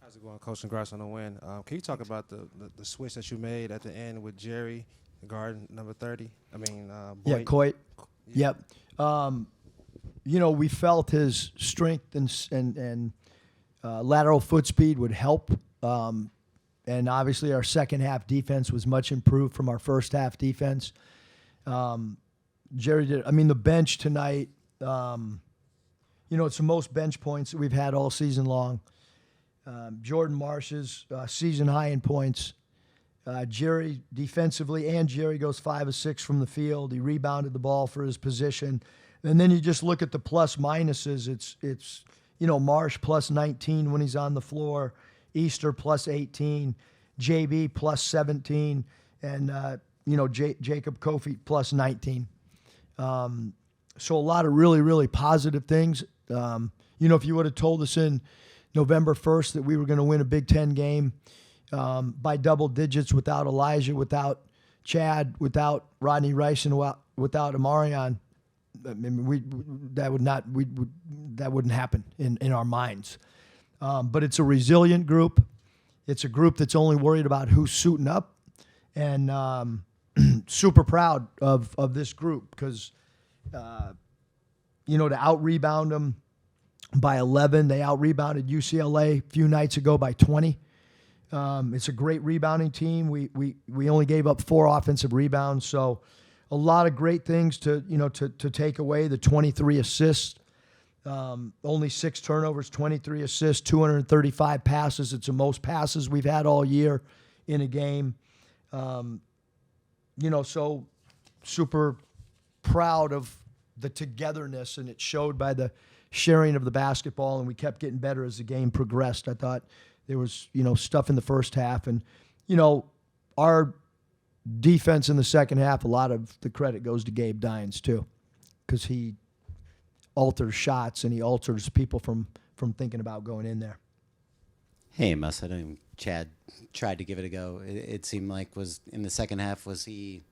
How's it going, Coach? Congrats on the win. Can you talk about the switch that you made at the end with Jerry, the guard number 30? Yeah, Boyd. Coit. Yeah. Yep. We felt his strength and lateral foot speed would help. And obviously our second half defense was much improved from our first half defense. Jerry did. I mean, the bench tonight, it's the most bench points that we've had all season long. Jordan Marsh's season high in points. Jerry defensively, and Jerry goes 5 of 6 from the field. He rebounded the ball for his position. And then you just look at the plus minuses. It's Marsh plus 19 when he's on the floor, Easter plus 18, JB plus 17, and Jacob Cofie plus 19. So a lot of really, really positive things. If you would have told us in November 1st that we were going to win a Big Ten game by double digits without Elijah, without Chad, without Rodney Rice, and without Amarion, I mean, that wouldn't happen in our minds. But it's a resilient group. It's a group that's only worried about who's suiting up, and super proud of this group because to out-rebound them by 11. They out-rebounded UCLA a few nights ago by 20. It's a great rebounding team. We only gave up 4 offensive rebounds, so a lot of great things to take away. The 23 assists, only 6 turnovers, 23 assists, 235 passes. It's the most passes we've had all year in a game. So super proud of the togetherness, and it showed by the sharing of the basketball, and we kept getting better as the game progressed. I thought there was, stuff in the first half, and, our defense in the second half, a lot of the credit goes to Gabe Dines too, because he alters shots and he alters people from thinking about going in there. Hey, Muss, I know Chad tried to give it a go. It seemed like was in the second half, was he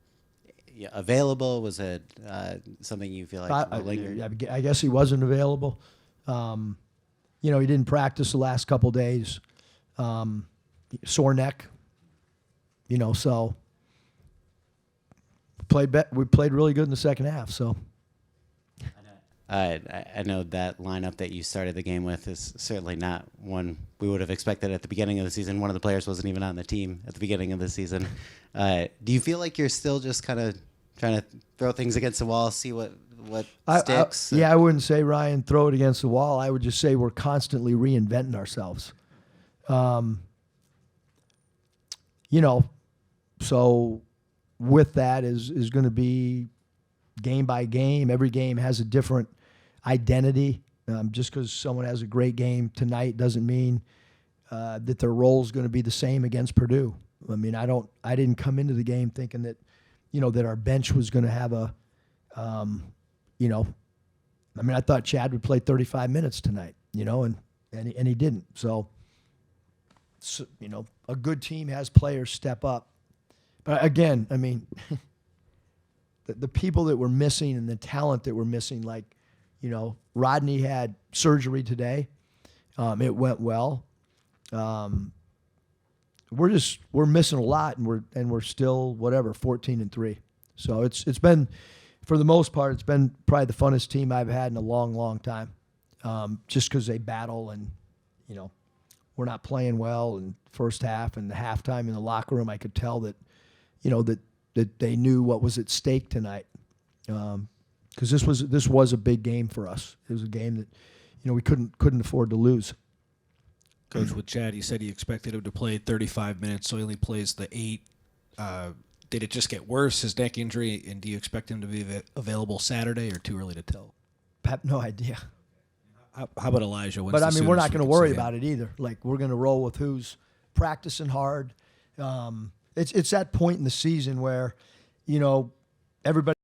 available? Was it something you feel like lingered? I guess he wasn't available. He didn't practice the last couple days. Sore neck. So we played really good in the second half. So I know that lineup that you started the game with is certainly not one we would have expected at the beginning of the season. One of the players wasn't even on the team at the beginning of the season. Do you feel like you're still just kind of trying to throw things against the wall, see what sticks? I wouldn't say, Ryan, throw it against the wall. I would just say we're constantly reinventing ourselves. So with that is going to be game by game. Every game has a different identity. Just because someone has a great game tonight doesn't mean that their role is going to be the same against Purdue. I mean, I didn't come into the game thinking that, that our bench was going to have I thought Chad would play 35 minutes tonight, and he didn't. So, a good team has players step up. But again, I mean, the people that were missing and the talent that were missing, like, Rodney had surgery today. It went well. We're missing a lot, and we're still 14-3. So it's been, for the most part, it's been probably the funnest team I've had in a long, long time. Just because they battle, and we're not playing well in first half, and the halftime in the locker room, I could tell that that they knew what was at stake tonight. Because this was a big game for us. It was a game that we couldn't afford to lose. Coach, with Chad, he said he expected him to play 35 minutes, so he only plays the 8. Did it just get worse, his neck injury, and do you expect him to be available Saturday, or too early to tell? I have no idea. How about Elijah? But, I mean, we're not going to worry about it either. Like, we're going to roll with who's practicing hard. It's that point in the season where, everybody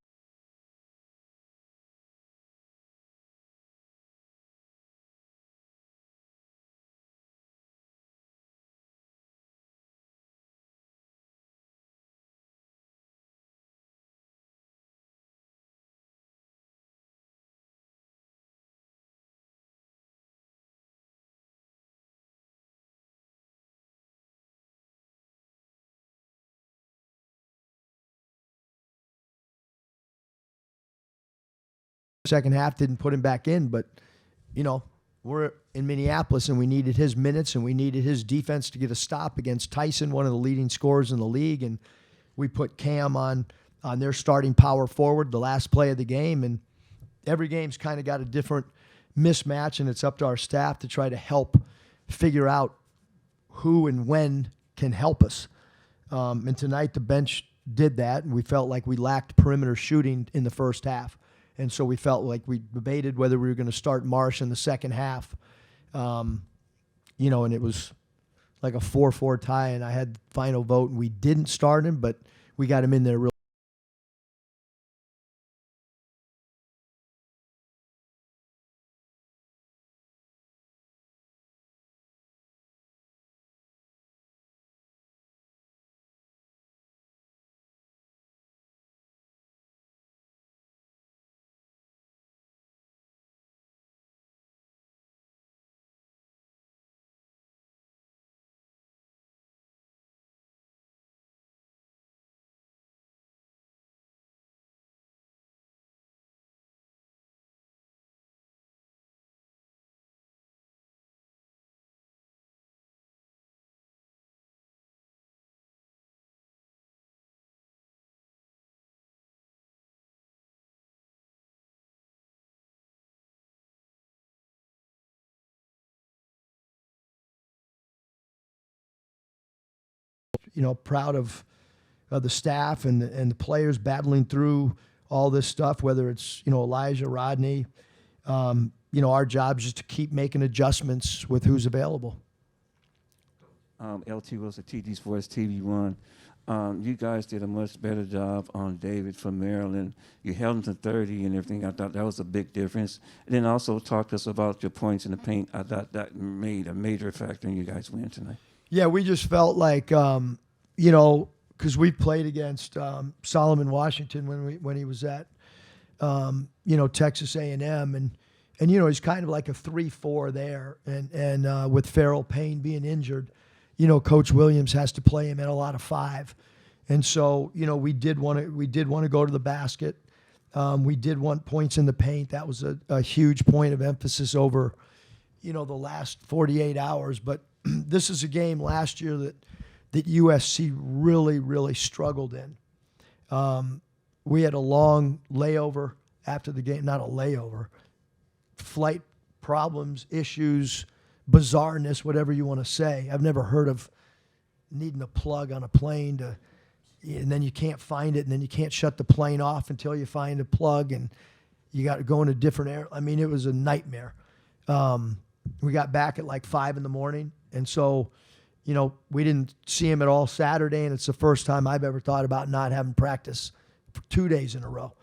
second half, didn't put him back in. But, we're in Minneapolis, and we needed his minutes, and we needed his defense to get a stop against Tyson, one of the leading scorers in the league. And we put Cam on their starting power forward the last play of the game. And every game's kind of got a different mismatch, and it's up to our staff to try to help figure out who and when can help us. And tonight the bench did that, and we felt like we lacked perimeter shooting in the first half. And so we felt like we debated whether we were going to start Marsh in the second half. And it was like a 4-4 tie, and I had the final vote, and we didn't start him, but we got him in there real. Proud of the staff and the players battling through all this stuff, whether it's, Elijah, Rodney. Our job is just to keep making adjustments with who's available. LT Wilson, TD Sports, TV1. You guys did a much better job on David from Maryland. You held him to 30 and everything. I thought that was a big difference. And then also talk to us about your points in the paint. I thought that made a major factor in you guys' win tonight. Yeah, we just felt like, because we played against Solomon Washington when he was at, Texas A&M, and he's kind of like a 3-4 there, and with Farrell Payne being injured, Coach Williams has to play him at a lot of 5, and so we did want to go to the basket. We did want points in the paint. That was a huge point of emphasis over, the last 48 hours, but. This is a game last year that USC really, really struggled in. We had a long layover after the game, not a layover, flight problems, issues, bizarreness, whatever you want to say. I've never heard of needing a plug on a plane and then you can't find it, and then you can't shut the plane off until you find a plug, and you got to go in a different air. I mean, it was a nightmare. We got back at like 5 a.m. And so, we didn't see him at all Saturday, and it's the first time I've ever thought about not having practice for 2 days in a row,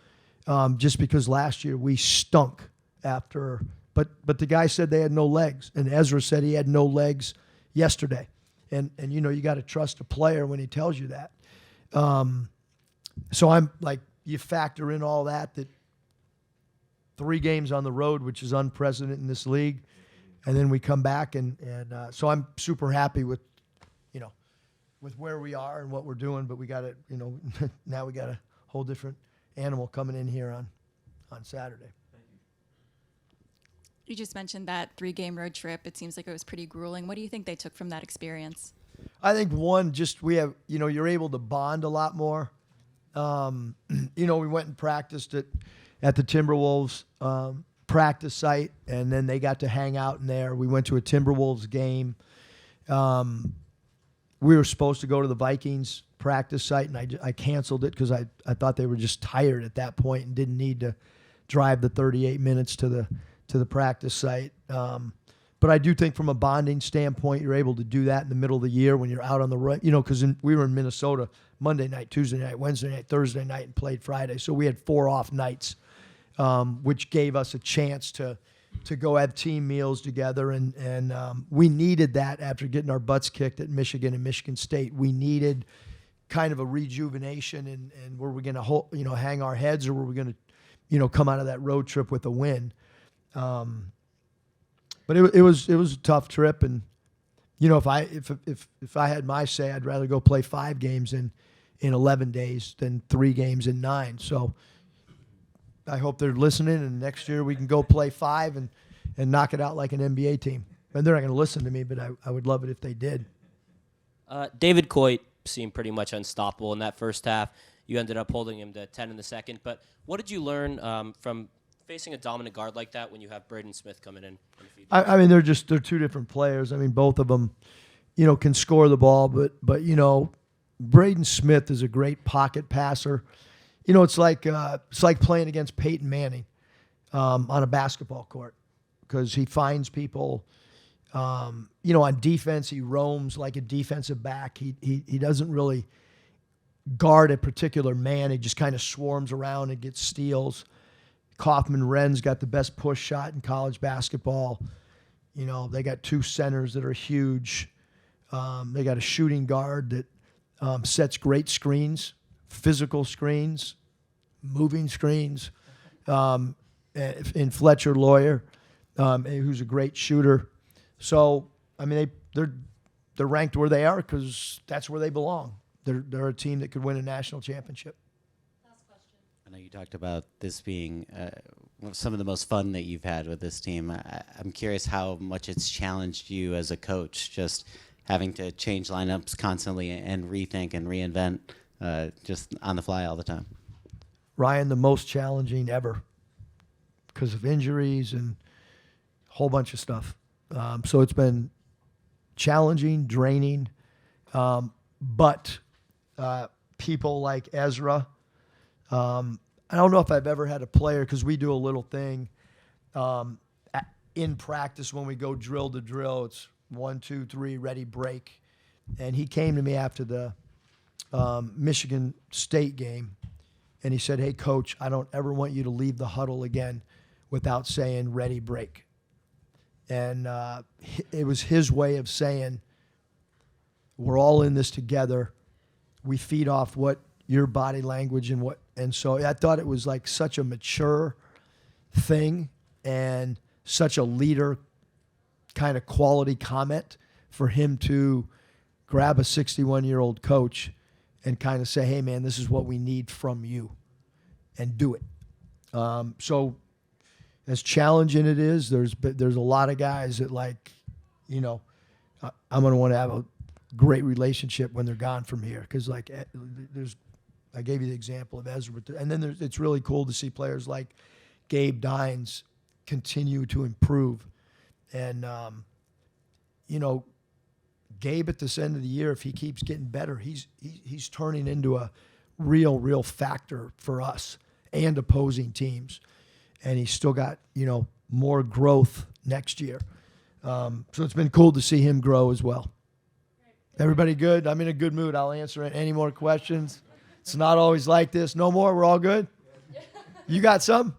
just because last year we stunk after. But the guy said they had no legs, and Ezra said he had no legs yesterday. And you got to trust a player when he tells you that. So I'm like, you factor in all that 3 games on the road, which is unprecedented in this league. And then we come back, and so I'm super happy with, with where we are and what we're doing. But we got to, now we got a whole different animal coming in here on Saturday. You just mentioned that 3-game road trip. It seems like it was pretty grueling. What do you think they took from that experience? I think one, just we have, you're able to bond a lot more. We went and practiced at the Timberwolves practice site, and then they got to hang out in there. We went to a Timberwolves game. We were supposed to go to the Vikings practice site, and I canceled it because I thought they were just tired at that point and didn't need to drive the 38 minutes to the practice site. But I do think from a bonding standpoint, you're able to do that in the middle of the year when you're out on the road, because we were in Minnesota Monday night, Tuesday night, Wednesday night, Thursday night, and played Friday. So we had 4 off nights, which gave us a chance to go have team meals together. And we needed that after getting our butts kicked at Michigan and Michigan State. We needed kind of a rejuvenation, and were we going to hang our heads, or were we going to come out of that road trip with a win? But it was a tough trip, and if I had my say, I'd rather go play 5 games in 11 days than 3 games in 9. So I hope they're listening, and next year we can go play 5 and knock it out like an NBA team. And they're not going to listen to me, but I would love it if they did. David Coit seemed pretty much unstoppable in that first half. You ended up holding him to 10 in the second. But what did you learn from facing a dominant guard like that when you have Braden Smith coming in? I mean, they're two different players. I mean, both of them, can score the ball, but Braden Smith is a great pocket passer. It's like playing against Peyton Manning on a basketball court, because he finds people. On defense, he roams like a defensive back. He doesn't really guard a particular man. He just kind of swarms around and gets steals. Kaufman-Wren's got the best push shot in college basketball. They got 2 centers that are huge. They got a shooting guard that sets great screens, physical screens, moving screens. In Fletcher Lawyer, who's a great shooter. So, I mean, they're ranked where they are because that's where they belong. They're a team that could win a national championship. I know you talked about this being some of the most fun that you've had with this team. I'm curious how much it's challenged you as a coach, just having to change lineups constantly and rethink and reinvent just on the fly all the time. Ryan, the most challenging ever because of injuries and a whole bunch of stuff. So it's been challenging, draining, but people like Ezra, I don't know if I've ever had a player, because we do a little thing in practice when we go drill to drill. It's 1, 2, 3, ready, break. And he came to me after the Michigan State game, and he said, "Hey, Coach, I don't ever want you to leave the huddle again without saying ready, break." And it was his way of saying, we're all in this together. We feed off what your body language and so I thought it was like such a mature thing and such a leader kind of quality comment for him to grab a 61-year-old coach and kind of say, "Hey, man, this is what we need from you," and do it. So as challenging it is, there's a lot of guys that I'm going to want to have a great relationship when they're gone from here, because I gave you the example of Ezra, and then it's really cool to see players like Gabe Dines continue to improve, and Gabe at this end of the year, if he keeps getting better, he's turning into a real factor for us and opposing teams. And he's still got, more growth next year. So it's been cool to see him grow as well. Everybody good? I'm in a good mood. I'll answer any more questions. It's not always like this. No more? We're all good? You got some?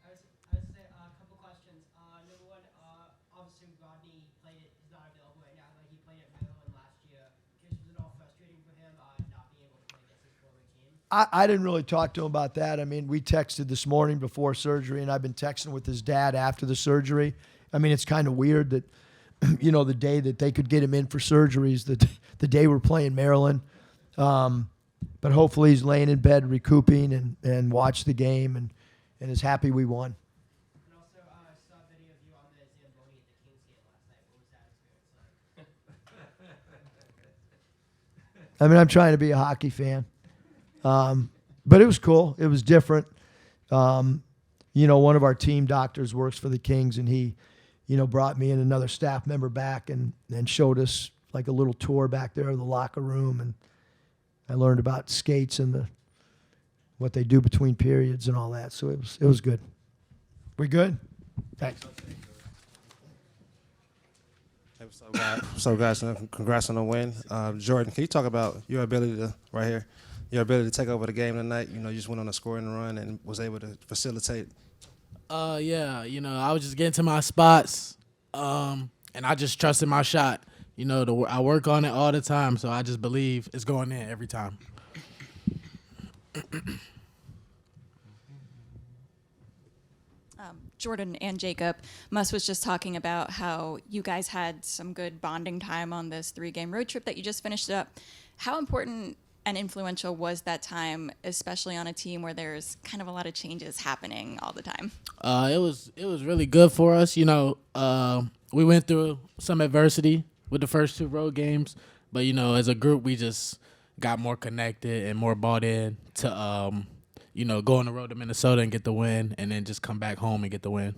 I would say a couple questions. Number one, obviously Rodney he's not available right now. He played at Maryland last year. Was it all frustrating for him not being able to play against his former team? I didn't really talk to him about that. I mean, we texted this morning before surgery, and I've been texting with his dad after the surgery. I mean, it's kind of weird that, the day that they could get him in for surgeries, the day we're playing Maryland. But hopefully he's laying in bed recouping and watch the game and is happy we won. And also, I saw a video of you on the Zamboni at the Kings game last night. What was that experience like? I mean, I'm trying to be a hockey fan. But it was cool. It was different. One of our team doctors works for the Kings, and he, brought me and another staff member back and showed us like a little tour back there of the locker room. And I learned about skates and what they do between periods and all that. So it was good. We good? Thanks. So guys, congrats on the win. Jordan, can you talk about your ability to take over the game tonight? You just went on a scoring run and was able to facilitate. Yeah, I was just getting to my spots, and I just trusted my shot. I work on it all the time, so I just believe it's going in every time. Jordan and Jacob, Muss was just talking about how you guys had some good bonding time on this 3-game road trip that you just finished up. How important and influential was that time, especially on a team where there's kind of a lot of changes happening all the time? It was really good for us. We went through some adversity with the first 2 road games, but as a group, we just got more connected and more bought in to go on the road to Minnesota and get the win, and then just come back home and get the win.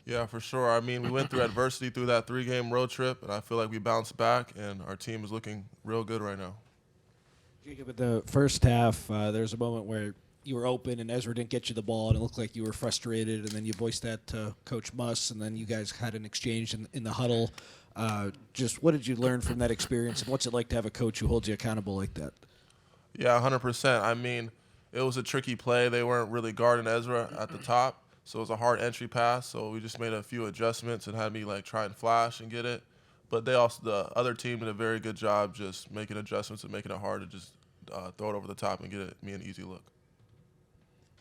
Yeah, for sure. I mean, we went through adversity through that 3-game road trip, and I feel like we bounced back, and our team is looking real good right now. Jacob, in the first half, there was a moment where you were open and Ezra didn't get you the ball, and it looked like you were frustrated, and then you voiced that to Coach Muss, and then you guys had an exchange in the huddle. Just what did you learn from that experience, and what's it like to have a coach who holds you accountable like that? Yeah, 100%. I mean, it was a tricky play. They weren't really guarding Ezra at the top, so it was a hard entry pass. So we just made a few adjustments and had me try and flash and get it. But the other team did a very good job just making adjustments and making it hard to just throw it over the top and get me an easy look.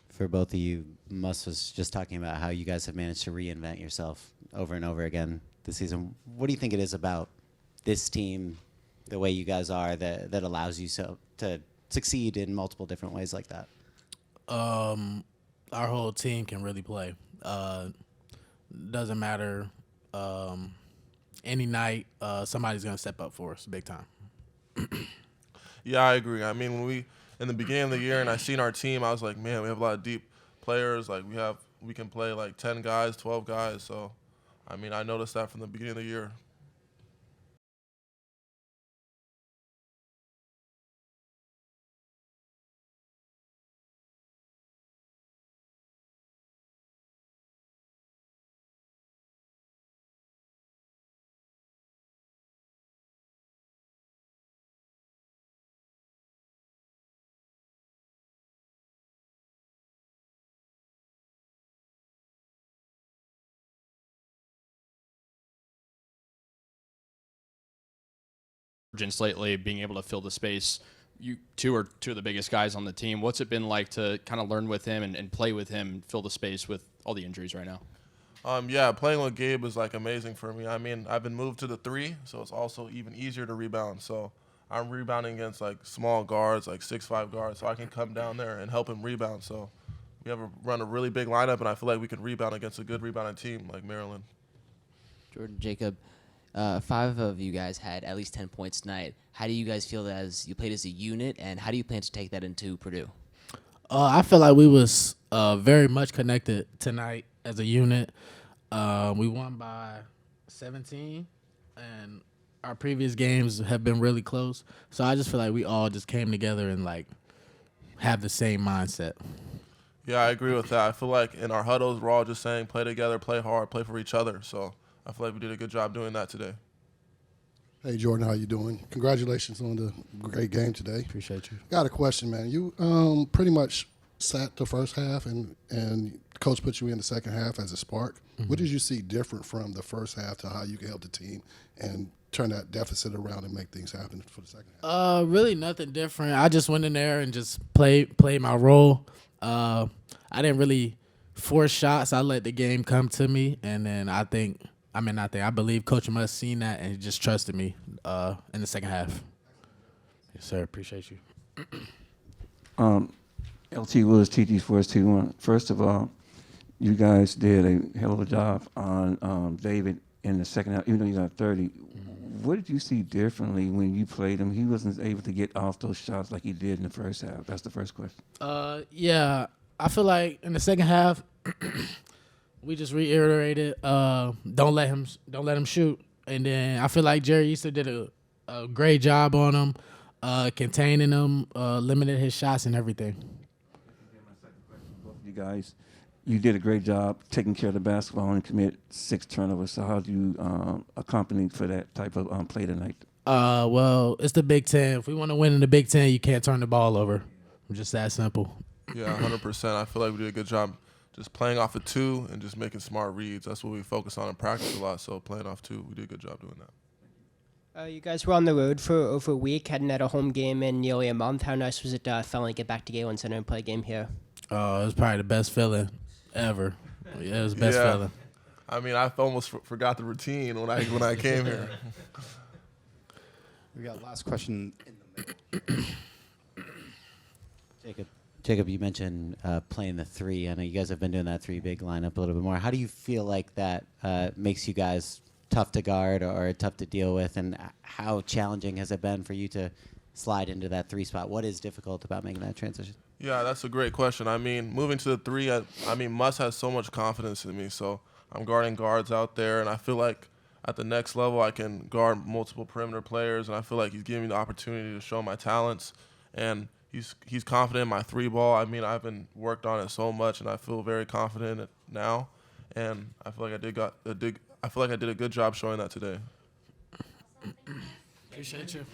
For both of you, Muss was just talking about how you guys have managed to reinvent yourself over and over again this season. What do you think it is about this team, the way you guys are, that allows you to succeed in multiple different ways like that? Our whole team can really play. Doesn't matter. Any night, somebody's going to step up for us big time. Yeah, I agree. I mean, when in the beginning of the year and I seen our team, I was like, man, we have a lot of deep players. We can play 10 guys, 12 guys. So, I mean, I noticed that from the beginning of the year. Lately, being able to fill the space. You two are two of the biggest guys on the team. What's it been like to kind of learn with him and play with him, fill the space with all the injuries right now? Yeah, playing with Gabe is amazing for me. I mean, I've been moved to the 3, so it's also even easier to rebound. So I'm rebounding against small guards, 6'5" guards, so I can come down there and help him rebound. So we run a really big lineup, and I feel like we can rebound against a good rebounding team like Maryland. Jordan, Jacob, 5 of you guys had at least 10 points tonight. How do you guys feel as you played as a unit, and how do you plan to take that into Purdue? I feel like we was very much connected tonight as a unit. We won by 17, and our previous games have been really close. So I just feel like we all just came together and have the same mindset. Yeah, I agree with that. I feel like in our huddles, we're all just saying play together, play hard, play for each other. So I feel like we did a good job doing that today. Hey, Jordan, how you doing? Congratulations on the great game today. Appreciate you. Got a question, man. You pretty much sat the first half, and Coach put you in the second half as a spark. Mm-hmm. What did you see different from the first half to how you could help the team and turn that deficit around and make things happen for the second half? Really nothing different. I just went in there and just played my role. I didn't really force shots. I let the game come to me, and then I believe Coach Muss seen that and he just trusted me in the second half. Yes, sir. Appreciate you. LT Woods, TG Sports 2-1. First of all, you guys did a hell of a job on David in the second half, even though you got 30. What did you see differently when you played him? He wasn't able to get off those shots like he did in the first half. That's the first question. Yeah, I feel like in the second half, we just reiterated, don't let him shoot. And then I feel like Jerry Easter did a great job on him, containing him, limited his shots and everything. Both of you guys, you did a great job taking care of the basketball and commit 6 turnovers. So how do you accompany for that type of play tonight? Well, it's the Big Ten. If we want to win in the Big Ten, you can't turn the ball over. Just that simple. Yeah, 100%. I feel like we did a good job just playing off of 2 and just making smart reads. That's what we focus on in practice a lot. So playing off 2, we did a good job doing that. You guys were on the road for over a week, hadn't had a home game in nearly a month. How nice was it finally get back to Galen Center and play a game here? It was probably the best feeling ever. Yeah, it was the best feeling. I mean, I almost forgot the routine when I came here. We got last question in the middle. Jacob, you mentioned playing the three. I know you guys have been doing that three big lineup a little bit more. How do you feel like that makes you guys tough to guard or tough to deal with, and how challenging has it been for you to slide into that three spot? What is difficult about making that transition? Yeah, that's a great question. I mean, moving to the three, I mean, Muss has so much confidence in me, so I'm guarding guards out there, and I feel like at the next level I can guard multiple perimeter players, and I feel like he's giving me the opportunity to show my talents, and he's confident in my three ball. I mean, I've been worked on it so much, and I feel very confident in it now, and I feel like I did a good job showing that today. Appreciate you.